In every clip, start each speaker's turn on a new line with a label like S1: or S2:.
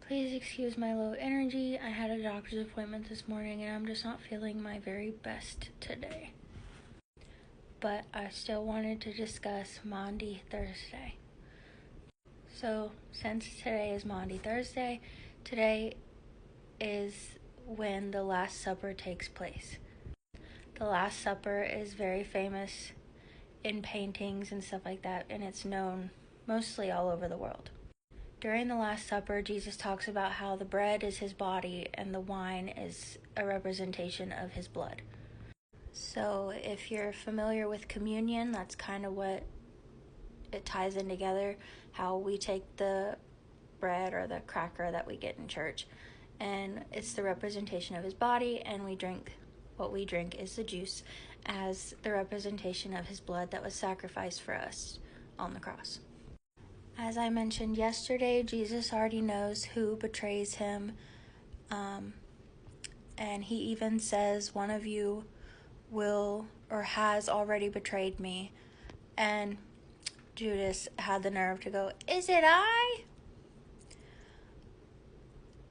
S1: Please excuse my low energy. I had a doctor's appointment this morning and I'm just not feeling my very best today. But I still wanted to discuss Maundy Thursday. So, since today is Maundy Thursday, today is when the Last Supper takes place. The Last Supper is very famous in paintings and stuff like that, and it's known mostly all over the world. During the Last Supper, Jesus talks about how the bread is his body and the wine is a representation of his blood. So if you're familiar with communion, that's kind of what it ties in together, how we take the bread or the cracker that we get in church, and it's the representation of his body, and what we drink is the juice as the representation of his blood that was sacrificed for us on the cross. As I mentioned yesterday, Jesus already knows who betrays him, and he even says, one of you will or has already betrayed me. And Judas had the nerve to go, "Is it I?"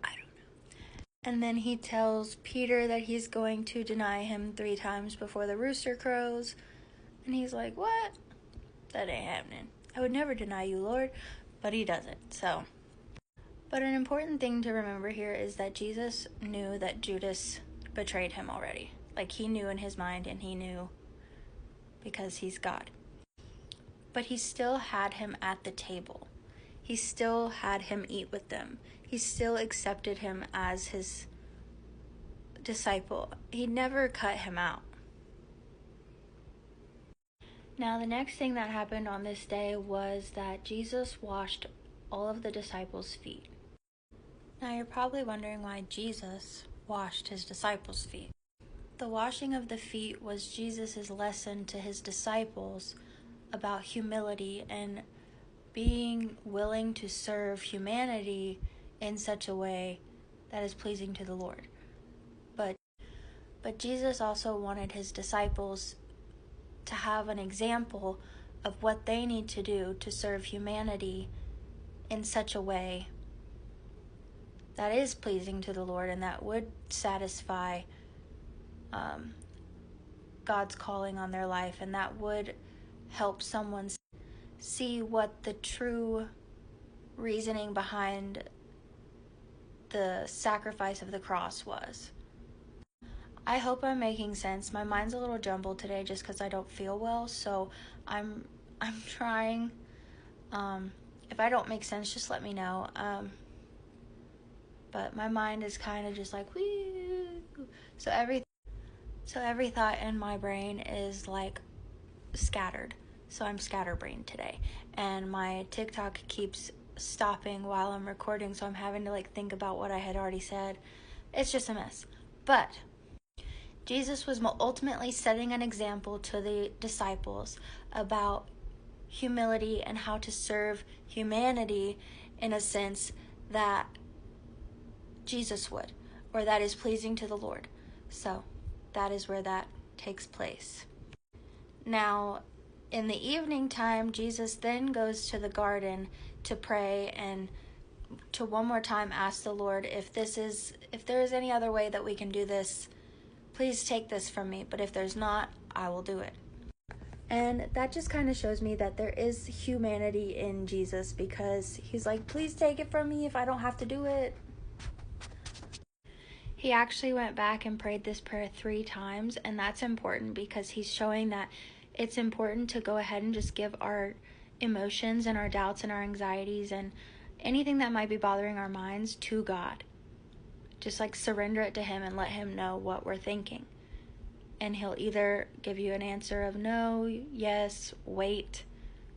S1: I don't know. And then he tells Peter that he's going to deny him 3 times before the rooster crows. And he's like, "What? That ain't happening. I would never deny you, Lord." But he doesn't, But an important thing to remember here is that Jesus knew that Judas betrayed him already. Like, he knew in his mind, and he knew because he's God. But he still had him at the table. He still had him eat with them. He still accepted him as his disciple. He never cut him out. Now, the next thing that happened on this day was that Jesus washed all of the disciples' feet. Now, you're probably wondering why Jesus washed his disciples' feet. The washing of the feet was Jesus' lesson to his disciples about humility and being willing to serve humanity in such a way that is pleasing to the Lord. But Jesus also wanted his disciples to have an example of what they need to do to serve humanity in such a way that is pleasing to the Lord and that would satisfy God's calling on their life, and that would help someone see what the true reasoning behind the sacrifice of the cross was. I hope I'm making sense. My mind's a little jumbled today just because I don't feel well, so I'm trying. If I don't make sense, just let me know. But my mind is kind of just like, whoo. So every thought in my brain is like scattered. So I'm scatterbrained today, and my TikTok keeps stopping while I'm recording, so I'm having to think about what I had already said. It's just a mess. But Jesus was ultimately setting an example to the disciples about humility and how to serve humanity in a sense that Jesus would, or that is pleasing to the Lord. So that is where that takes place. Now, in the evening time, Jesus then goes to the garden to pray and to one more time ask the Lord, if there is any other way that we can do this, please take this from me, but if there's not, I will do it. And that just kind of shows me that there is humanity in Jesus, because he's like, please take it from me if I don't have to do it. He actually went back and prayed this prayer 3 times, and that's important because he's showing that it's important to go ahead and just give our emotions and our doubts and our anxieties and anything that might be bothering our minds to God. Just surrender it to him and let him know what we're thinking. And he'll either give you an answer of no, yes, wait,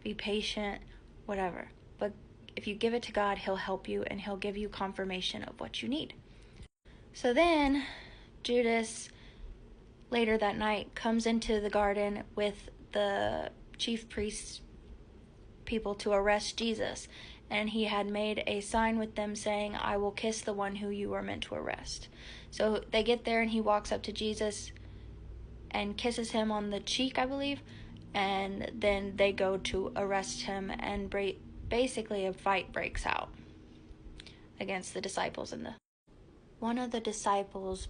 S1: be patient, whatever. But if you give it to God, he'll help you and he'll give you confirmation of what you need. So then Judas, later that night, comes into the garden with the chief priests people to arrest Jesus. And he had made a sign with them saying, I will kiss the one who you are meant to arrest. So they get there and he walks up to Jesus and kisses him on the cheek, I believe. And then they go to arrest him, and basically a fight breaks out. against the disciples, and one of the disciples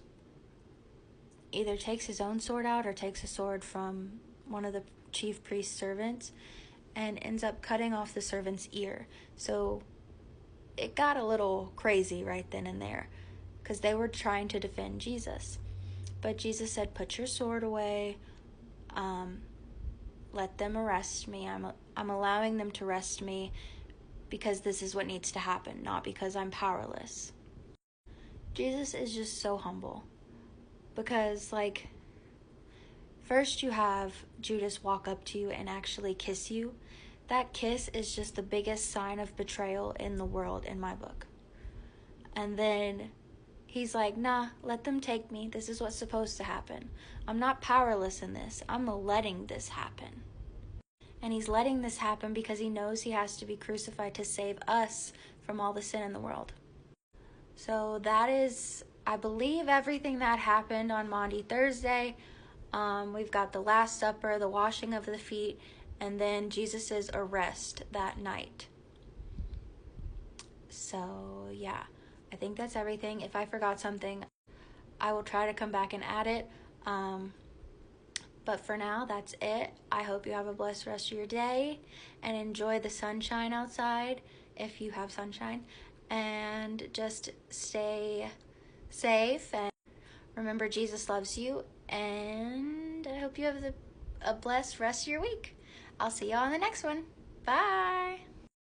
S1: either takes his own sword out or takes a sword from one of the chief priest's servants and ends up cutting off the servant's ear. So it got a little crazy right then and there because they were trying to defend Jesus. But Jesus said, put your sword away. Let them arrest me. I'm allowing them to arrest me because this is what needs to happen, not because I'm powerless. Jesus is just so humble. Because, like, first you have Judas walk up to you and actually kiss you. That kiss is just the biggest sign of betrayal in the world in my book. And then he's like, nah, let them take me. This is what's supposed to happen. I'm not powerless in this. I'm letting this happen. And he's letting this happen because he knows he has to be crucified to save us from all the sin in the world. So that is, I believe, everything that happened on Maundy Thursday. We've got the Last Supper, the washing of the feet, and then Jesus' arrest that night. So, yeah, I think that's everything. If I forgot something, I will try to come back and add it. But for now, that's it. I hope you have a blessed rest of your day and enjoy the sunshine outside if you have sunshine. And just stay safe and remember Jesus loves you. And I hope you have a blessed rest of your week. I'll see you on the next one. Bye.